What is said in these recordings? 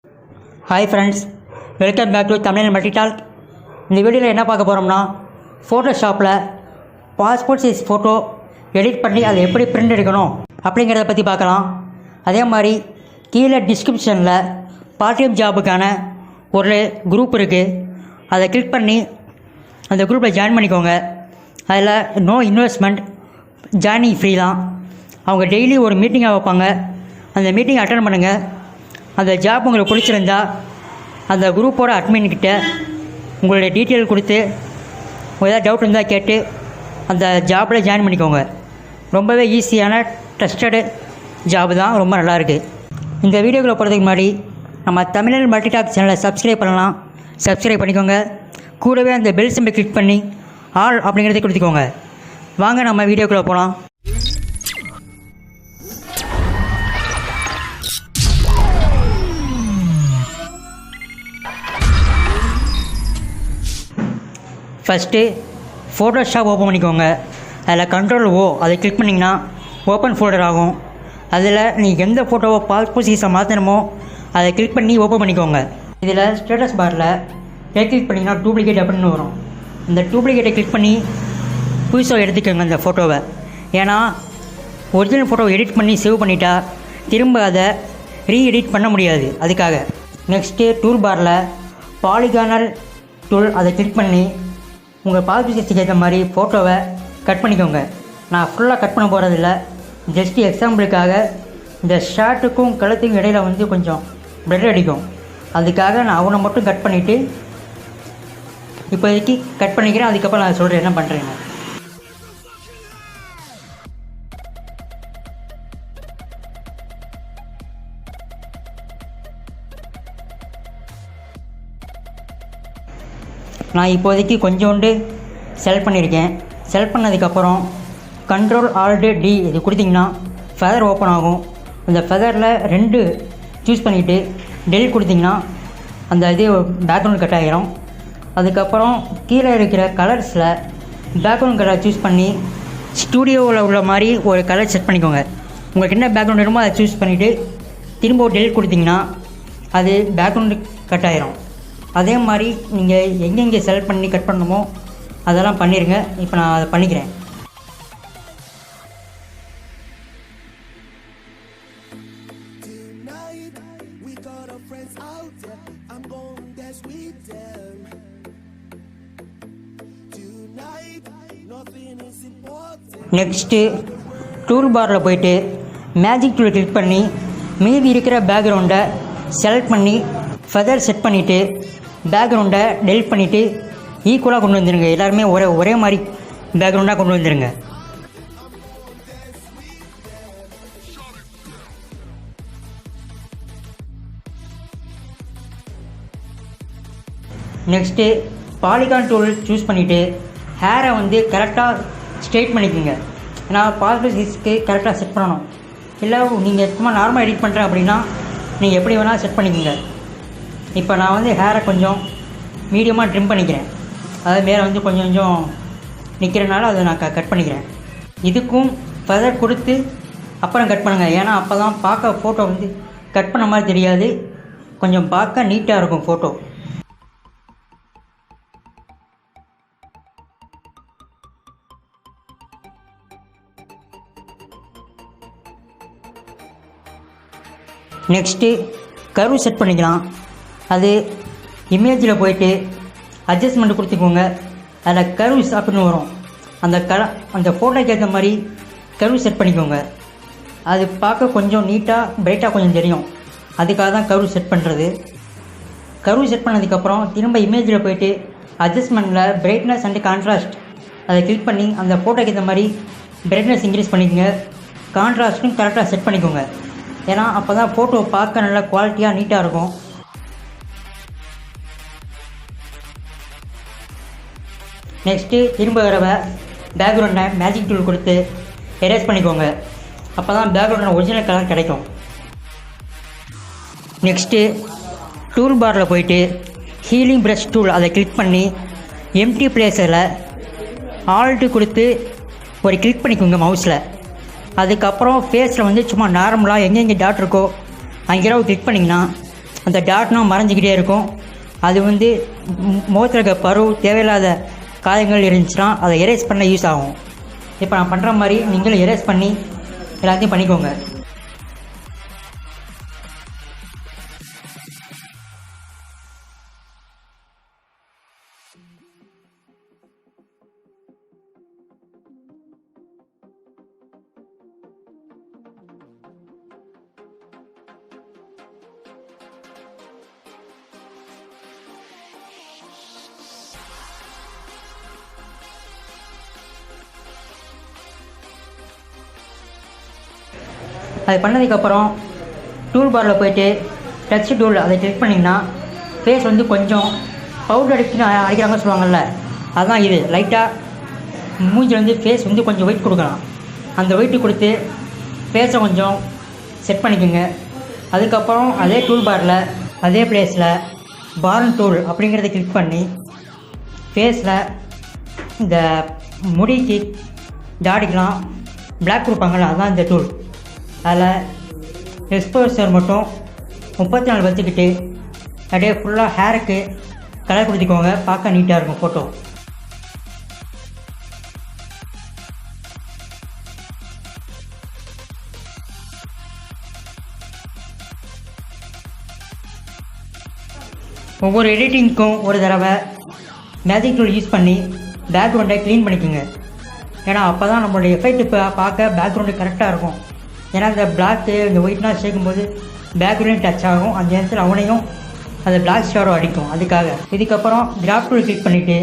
Hi friends, welcome back to TAMILAN multi-talk. இந்த வீடியோவில் என்ன பார்க்க போகிறோம்னா ஃபோட்டோஷாப்பில் பாஸ்போர்ட் சைஸ் ஃபோட்டோ எடிட் பண்ணி அதை எப்படி பிரிண்ட் எடுக்கணும் அப்படிங்கிறத பற்றி பார்க்கலாம். அதே மாதிரி கீழே டிஸ்கிரிப்ஷனில் பார்ட் டைம் ஜாபுக்கான ஒரு குரூப் இருக்குது. அதை கிளிக் பண்ணி அந்த குரூப்பில் ஜாயின் பண்ணிக்கோங்க. அதில் நோ இன்வெஸ்ட்மெண்ட், ஜாயினிங் ஃப்ரீ தான். அவங்க டெய்லி ஒரு மீட்டிங்காக வைப்பாங்க. அந்த மீட்டிங் அட்டன் பண்ணுங்கள். அந்த ஜாப் உங்களுக்கு பிடிச்சிருந்தா அந்த குரூப்போட அட்மின்கிட்ட உங்களுடைய டீட்டெயில் கொடுத்து ஏதாவது டவுட் இருந்தால் கேட்டு அந்த ஜாப்பில் ஜாயின் பண்ணிக்கோங்க. ரொம்பவே ஈஸியான ட்ரஸ்டடு ஜாப் தான், ரொம்ப நல்லாயிருக்கு. இந்த வீடியோக்குள்ளே போகிறதுக்கு முன்னாடி நம்ம தமிழன் மல்டிடாக் சேனலை சப்ஸ்கிரைப் பண்ணலாம். சப்ஸ்கிரைப் பண்ணிக்கோங்க. கூடவே அந்த பெல் சிம்பை கிளிக் பண்ணி ஆல் அப்படிங்கிறத கொடுத்துக்கோங்க. வாங்க நம்ம வீடியோக்குள்ளே போகலாம். ஃபஸ்ட்டு ஃபோட்டோஷாப் ஓப்பன் பண்ணிக்கோங்க. அதில் கண்ட்ரோல் அதை கிளிக் பண்ணிங்கன்னா ஓப்பன் ஃபோல்டர் ஆகும். அதில் நீங்கள் எந்த ஃபோட்டோவை பாஸ்போர்ட் சைஸை மாற்றணுமோ அதை கிளிக் பண்ணி ஓப்பன் பண்ணிக்கோங்க. இதில் ஸ்டேட்டஸ் பாரில் கிளிக் பண்ணிங்கன்னா டூப்ளிகேட் அப்படின்னு வரும். அந்த டூப்ளிகேட்டை கிளிக் பண்ணி புதுசாக எடுத்துக்கோங்க அந்த ஃபோட்டோவை. ஏன்னா ஒரிஜினல் ஃபோட்டோவை எடிட் பண்ணி சேவ் பண்ணிட்டா திரும்ப அதை ரீஎடிட் பண்ண முடியாது. அதுக்காக நெக்ஸ்ட்டு டூல் பாரில் பாலிகானல் டூல் அதை கிளிக் பண்ணி உங்கள் பாஸ்போர்ட் சைஸுக்கு ஏற்ற மாதிரி ஃபோட்டோவை கட் பண்ணிக்கோங்க. நான் ஃபுல்லாக கட் பண்ண போகிறதில்ல, ஜஸ்ட்டு எக்ஸாம்பிளுக்காக இந்த ஷர்ட்டுக்கும் கழுத்துக்கும் இடையில் கொஞ்சம் பிளட் அடிக்கும். அதுக்காக நான் அவனை மட்டும் கட் பண்ணிவிட்டு இப்போதைக்கு கட் பண்ணிக்கிறேன். அதுக்கப்புறம் நான் சொல்கிறேன் என்ன பண்ணுறேன்னு. நான் இப்போதைக்கு கொஞ்சோண்டு செலக்ட் பண்ணியிருக்கேன். செலக்ட் பண்ணதுக்கப்புறம் கண்ட்ரோல் ஆல்ட் டி இது கொடுத்திங்கன்னா ஃபெதர் ஓப்பன் ஆகும். அந்த ஃபெதரில் 2 சூஸ் பண்ணிவிட்டு டெலிட் கொடுத்திங்கன்னா அந்த இது பேக்ரவுண்ட் கட் ஆகிரும். அதுக்கப்புறம் கீழே இருக்கிற கலர்ஸில் பேக்ரவுண்ட் கலர் சூஸ் பண்ணி ஸ்டூடியோவில் உள்ள மாதிரி ஒரு கலர் செட் பண்ணிக்கோங்க. உங்களுக்கு என்ன பேக்ரவுண்ட் வேணுமோ அதை சூஸ் பண்ணிவிட்டு திரும்ப டெலிட் கொடுத்திங்கன்னா அது பேக்ரவுண்டு கட் ஆகிரும். அதே மாதிரி நீங்கள் எங்கெங்கே செலக்ட் பண்ணி கட் பண்ணணுமோ அதெல்லாம் பண்ணிடுங்க. இப்போ நான் அதை பண்ணிக்கிறேன். நெக்ஸ்ட்டு டூல் பாரில் போய்ட்டு மேஜிக் டூலை கிளிக் பண்ணி மீதி இருக்கிற பேக்ரவுண்டை செலக்ட் பண்ணி ஃபெதர் செட் பண்ணிவிட்டு பேக்ரவுண்டை டெலிட் பண்ணிவிட்டு ஈக்குவலாக கொண்டு வந்துடுங்க. எல்லாருமே ஒரே மாதிரி பேக்ரவுண்டாக கொண்டு வந்துடுங்க. நெக்ஸ்ட்டு பாலிகான் டூல் சூஸ் பண்ணிவிட்டு ஹேரை கரெக்டாக ஸ்ட்ரெயிட் பண்ணிக்கோங்க. ஏன்னா பாஸ்போர்ட் சைஸ்க்கு கரெக்டாக செட் பண்ணணும். இல்லை நீங்கள் சும்மா நார்மலாக எடிட் பண்ணுறேன் அப்படின்னா நீங்கள் எப்படி வேணால் செட் பண்ணிக்கோங்க. இப்போ நான் ஹேரை கொஞ்சம் மீடியமாக ட்ரிம் பண்ணிக்கிறேன். அதாவது மேலே கொஞ்சம் நிற்கிறனால அதை நான் கட் பண்ணிக்கிறேன். இதுக்கும் ஃபெதர் கொடுத்து அப்புறம் கட் பண்ணுங்கள். ஏன்னா அப்போ தான் பார்க்க ஃபோட்டோ கட் பண்ண மாதிரி தெரியாது, கொஞ்சம் பார்க்க நீட்டாக இருக்கும் ஃபோட்டோ. நெக்ஸ்ட்டு கர்வ் செட் பண்ணிக்கலாம். அது இமேஜில் போய்ட்டு அட்ஜஸ்ட்மெண்ட் கொடுத்துக்கோங்க. அதில் கர்வ்ஸ் அப்படின்னு வரும். அந்த ஃபோட்டோக்கு ஏற்ற மாதிரி கர்வ் செட் பண்ணிக்கோங்க. அது பார்க்க கொஞ்சம் நீட்டாக பிரைட்டாக கொஞ்சம் தெரியும். அதுக்காக தான் கர்வ் செட் பண்ணுறது. கர்வ் செட் பண்ணதுக்கப்புறம் திரும்ப இமேஜில் போய்ட்டு அட்ஜஸ்ட்மெண்ட்டில் பிரைட்னஸ் அண்ட் கான்ட்ராஸ்ட் அதை கிளிக் பண்ணி அந்த ஃபோட்டோக்கு ஏற்ற மாதிரி பிரைட்னஸ் இன்க்ரீஸ் பண்ணிக்கோங்க. கான்ட்ராஸ்ட்டும் கரெக்டாக செட் பண்ணிக்கோங்க. ஏன்னா அப்போ தான் ஃபோட்டோ பார்க்க நல்லா குவாலிட்டியாக நீட்டாக இருக்கும். நெக்ஸ்ட்டு திரும்ப வரவ பேக்ரவுண்டை மேஜிக் டூல் கொடுத்து எரேஸ் பண்ணிக்கோங்க. அப்போ தான் பேக்ரவுண்டோட ஒரிஜினல் கலர் கிடைக்கும். நெக்ஸ்ட்டு டூல் பாரில் போய்ட்டு ஹீலிங் ப்ரஷ் டூல் அதை கிளிக் பண்ணி எம்டி பிளேஸில் ஆல்ட்டு கொடுத்து ஒரு கிளிக் பண்ணிக்கோங்க மவுஸில். அதுக்கப்புறம் ஃபேஸில் சும்மா நார்மலாக எங்கெங்கே டாட் இருக்கோ அங்கேயாவது கிளிக் பண்ணிங்கன்னா அந்த டாட்னா மறைஞ்சிக்கிட்டே இருக்கும். அது வந்து முகத்தில் இருக்க பரு தேவையில்லாத காயங்கள் இருந்துச்சுன்னா அதை எரேஸ் பண்ண யூஸ் ஆகும். இப்போ நான் பண்ணுற மாதிரி நீங்களும் எரேஸ் பண்ணி எல்லாத்தையும் பண்ணிக்கோங்க. அது பண்ணதுக்கப்புறம் டூல் பாரில் போய்ட்டு டச் டூல் அதை கிளிக் பண்ணிங்கன்னா ஃபேஸ் வந்து கொஞ்சம் பவுடர் அடிக்கிறாங்க சொல்லுவாங்கள்ல, அதுதான் இது. லைட்டாக மூஞ்சில் வந்து ஃபேஸ் வந்து கொஞ்சம் வெயிட் கொடுக்கலாம். அந்த வெயிட்டு கொடுத்து ஃபேஸை கொஞ்சம் செட் பண்ணிக்கோங்க. அதுக்கப்புறம் அதே டூல் பாரில் அதே பிளேஸில் பார்ன் டூல் அப்படிங்கிறத கிளிக் பண்ணி ஃபேஸில் இந்த முடிக்கு தாடிக்கலாம் பிளாக் கொடுப்பாங்கள்ல, அதுதான் இந்த டூல். அதில் எக்ஸ்போசர் மட்டும் 34 வச்சுக்கிட்டு அப்படியே ஃபுல்லாக ஹேருக்கு கலர் கொடுத்துக்கோங்க. பார்க்க நீட்டாக இருக்கும் ஃபோட்டோ. ஒவ்வொரு எடிட்டிங்க்கும் ஒரு தடவை மேஜிக் டூல் யூஸ் பண்ணி பேக்ரவுண்டை க்ளீன் பண்ணிக்கோங்க. ஏன்னா அப்போ தான் நம்மளுடைய எஃபெக்ட் பார்க்க பேக்ரவுண்டு கரெக்டாக இருக்கும். ஏன்னா இந்த பிளாக்கு இந்த ஒயிட்லாம் சேர்க்கும்போது பேக்ரவுண்டையும் டச் ஆகும். அந்த நேரத்தில் அவனையும் அந்த பிளாக் ஷேடோ அடிக்கும். அதுக்காக இதுக்கப்புறம் கிராஃப் டூல் கிளிக் பண்ணிவிட்டு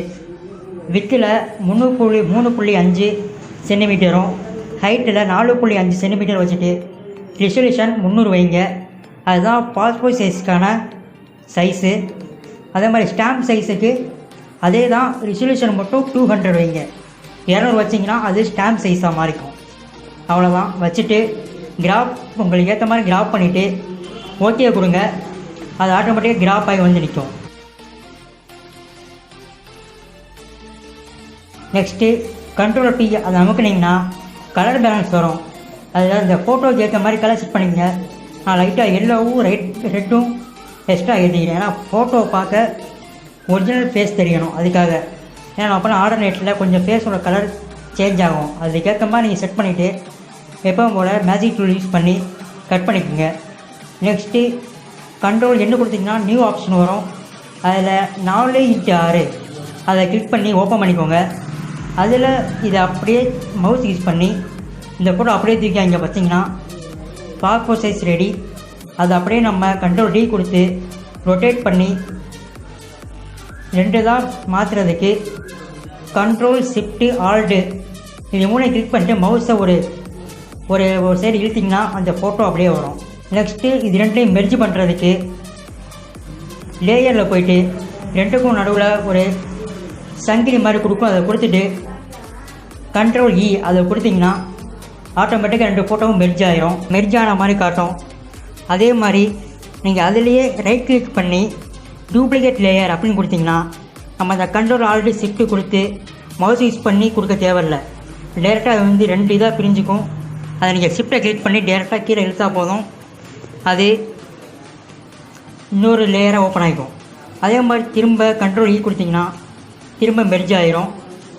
வித்தில் 3.5 சென்டிமீட்டரும் ஹைட்டில் 4.5 சென்டிமீட்டர் வச்சுட்டு ரெசல்யூஷன் 300 வைங்க. அதுதான் பாஸ்போர்ட் சைஸுக்கான சைஸு. அதே மாதிரி ஸ்டாம்ப் சைஸுக்கு அதே தான், ரெசல்யூஷன் மட்டும் 200 வைங்க. 200 வச்சிங்கன்னா அது ஸ்டாம்ப் சைஸாக மாறிக்கும். அவ்வளோதான். வச்சுட்டு கிராஃப் உங்களுக்கு ஏற்ற மாதிரி கிராஃப் பண்ணிவிட்டு ஓகே கொடுங்க. அது ஆட்டோமேட்டிக்காக கிராஃப் ஆகி வந்து நிற்கும். நெக்ஸ்ட்டு கண்ட்ரோல் P அதை அமுக்குனிங்கன்னா கலர் பேலன்ஸ் வரும். அதில் இந்த ஃபோட்டோக்கு ஏற்ற மாதிரி கலர் செட் பண்ணிக்கங்க. நான் லைட்டாக எல்லோவும் ரெட்டும் எக்ஸ்ட்ரா ஏற்றிக்கிறேன். ஏன்னா ஃபோட்டோவை பார்க்க ஒரிஜினல் ஃபேஸ் தெரியணும். அதுக்காக ஏன்னா அப்போ ஆல்டர்னேட்டில் கொஞ்சம் ஃபேஸோட கலர் சேஞ்ச் ஆகும். அதுக்கேற்ற மாதிரி நீங்கள் செட் பண்ணிவிட்டு எப்பவும் போல் மேஜிக் டூல் யூஸ் பண்ணி கட் பண்ணிக்கோங்க. நெக்ஸ்ட்டு கண்ட்ரோல் என்ன கொடுத்திங்கன்னா நியூ ஆப்ஷன் வரும். அதில் 4:6 அதை கிளிக் பண்ணி ஓப்பன் பண்ணிக்கோங்க. அதில் இதை அப்படியே மவுஸ் யூஸ் பண்ணி இந்த ஃபோட்டோ அப்படியே தூக்கி அங்கே வச்சிங்கன்னா பாஸ்போர்ட் சைஸ் ரெடி. அது அப்படியே நம்ம கண்ட்ரோல் D கொடுத்து ரொட்டேட் பண்ணி 2 தான் மாற்றுறதுக்கு கண்ட்ரோல் Shift Alt இது 3 கிளிக் பண்ணிட்டு மவுஸை ஒரு சைடு இழுத்திங்கன்னா அந்த ஃபோட்டோ அப்படியே வரும். நெக்ஸ்ட்டு இது 2டையும் மெர்ஜ் பண்ணுறதுக்கு லேயரில் போயிட்டு 2க்கும் நடுவில் ஒரு சங்கிலி மாதிரி கொடுக்கும். அதை கொடுத்துட்டு கண்ட்ரோல் E அதை கொடுத்திங்கன்னா ஆட்டோமேட்டிக்காக 2 ஃபோட்டோவும் மெர்ஜ் ஆகிரும். மெர்ஜ் ஆன மாதிரி காட்டும். அதே மாதிரி நீங்கள் அதிலேயே ரைட் கிளிக் பண்ணி டூப்ளிகேட் லேயர் அப்படின்னு கொடுத்திங்கன்னா நம்ம அந்த கண்ட்ரோல் ஆல்ரெடி ஷிஃப்ட் கொடுத்து மவுஸ் யூஸ் பண்ணி கொடுக்க தேவையில்லை. டேரெக்டாக அது வந்து 2 இதாக பிரிஞ்சுக்கும். அதை நீங்கள் ஷிஃப்ட்டை கிளிக் பண்ணி டேரெக்டாக கீழே இழுத்தா போதும், அது இன்னொரு லேயராக ஓப்பன் ஆகிக்கும். அதே மாதிரி திரும்ப கண்ட்ரோல் E கொடுத்திங்கன்னா திரும்ப மெர்ஜ் ஆகிரும்.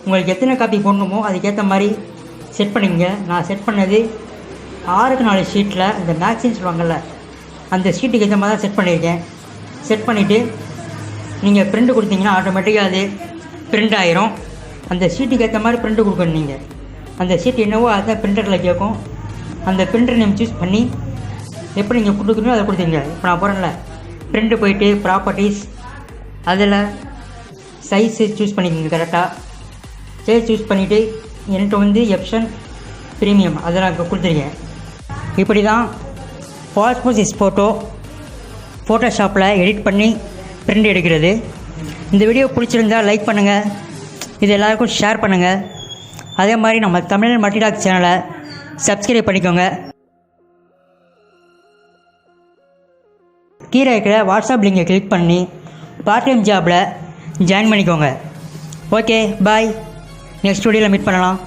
உங்களுக்கு எத்தனை காப்பி போடணுமோ அதுக்கேற்ற மாதிரி செட் பண்ணிக்கங்க. நான் செட் பண்ணது 6x4 ஷீட்டில் இந்த மேக்ஸின்னு சொல்லுவாங்கள்ல, அந்த ஷீட்டுக்கு ஏற்ற மாதிரி தான் செட் பண்ணியிருக்கேன். செட் பண்ணிவிட்டு நீங்கள் பிரிண்ட் கொடுத்தீங்கன்னா ஆட்டோமேட்டிக்காக அது பிரிண்ட் ஆகிரும். அந்த ஷீட்டுக்கு ஏற்ற மாதிரி பிரிண்ட் கொடுக்கணும். நீங்கள் அந்த ஷீட் என்னவோ அதை பிரிண்டரில் கேட்கும். அந்த பிரிண்டர் நேம் சூஸ் பண்ணி எப்படி நீங்கள் கொடுக்கணும் அதை கொடுத்தீங்க. இப்போ நான் போகிறேன்ல, பிரிண்ட் போயிட்டு ப்ராப்பர்ட்டிஸ் அதில் சைஸு சூஸ் பண்ணிக்கோங்க. கரெக்டாக சைஸ் சூஸ் பண்ணிவிட்டு என்கிட்ட வந்து எப்ஷன் ப்ரீமியம் அதை நான் கொடுத்துருக்கேன். இப்படி தான் பாஸ்போர்ட் சைஸ் ஃபோட்டோஷாப்பில் எடிட் பண்ணி பிரிண்ட் எடுக்கிறது. இந்த வீடியோ பிடிச்சிருந்தால் லைக் பண்ணுங்கள், இது எல்லாருக்கும் ஷேர் பண்ணுங்கள். அதே மாதிரி நம்ம தமிழன் மல்டிடாக் சேனலை சப்ஸ்கிரைப் பண்ணிக்கோங்க. கீழே இருக்கிற வாட்ஸ்அப் லிங்கை கிளிக் பண்ணி பார்ட் டைம் ஜாபில் ஜாயின் பண்ணிக்கோங்க. ஓகே, பாய். நெக்ஸ்ட் வீடியோவில் மீட் பண்ணலாம்.